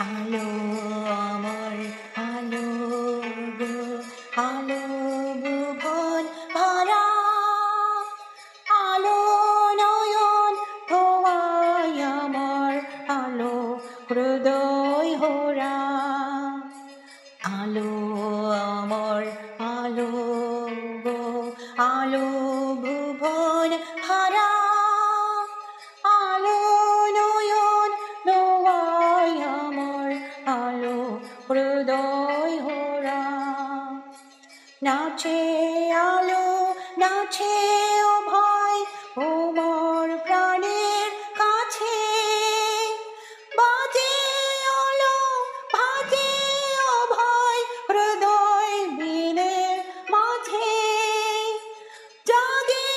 আলো আমার আলো গো, আলো ভুবন ভরা, আলো নয়ন ধোয়ায় আমার, আলো হৃদয় হোরা। আলো আমার আলো গো, আলো ভুবন ভরা, আলো নয়ন ধোয়ায় আমার, আলো হৃদয় হোরা। নাচে আলো নাচে ও ভাই ও মোর প্রাণের কাছে, বাজে আলো বাজে ও ভাই হৃদয় বিনের মাঝে, জাগে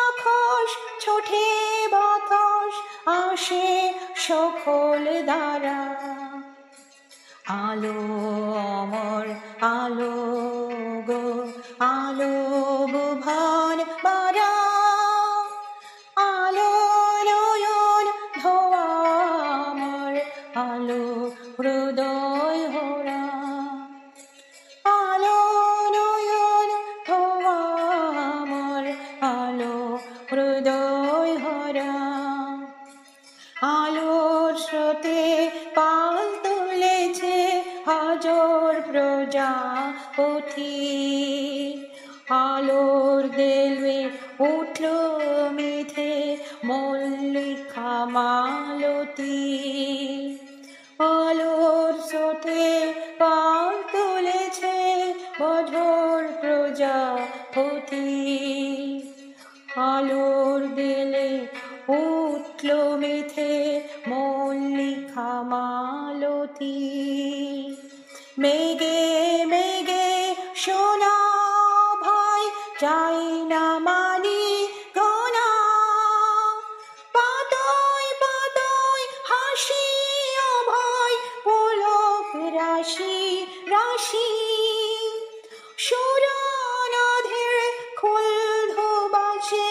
আকাশ ছোটে বাতাস আসে সকল দ্বারা। আলো আমার আলো গো, আলো ভুবন ভরা, আলো নয়ন ধোয়া আমার, আলো হৃদয় হোরা। আলো নয়ন ধোয়া আমার, আলো হৃদয় হোরা। আলোর স্রোতে পাল তুলেছে হাজার প্রজাপতি, আলোর দেলবে উঠল মেঘে মল্লিকা মালতী। আলোর স্রোতে পাল তুলেছে হাজার প্রজাপতি, আলোর দেলে উঠল মেঘে মল্লিকা মালতী। মেঘে মেঘে সোনা ভাই চাই না মানি গোনা, পাতায় পাতায় হাসি ও ভাই পুলক রাশি রাশি, সুরানাধের খুলধ বাসে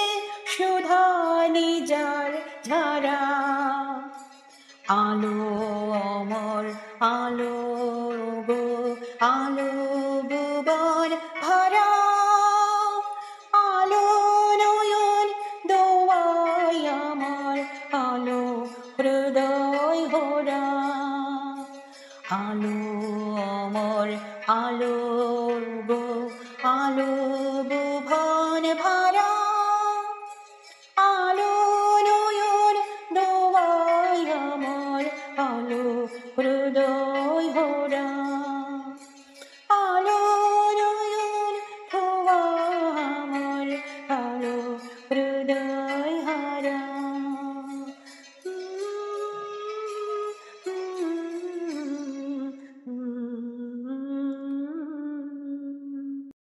সুধা নিজার ঝারা। আলো আমার আলো গো, আলো ভুবন ভরা, আলো নয়ন দোয়ায় আমার, আলো হৃদয় হোরা। আলো আমার আলো গো, আলো ভুবন ভরা, আলো নয়ন দোয়ায় আমার, আলো হৃদয় হোরা।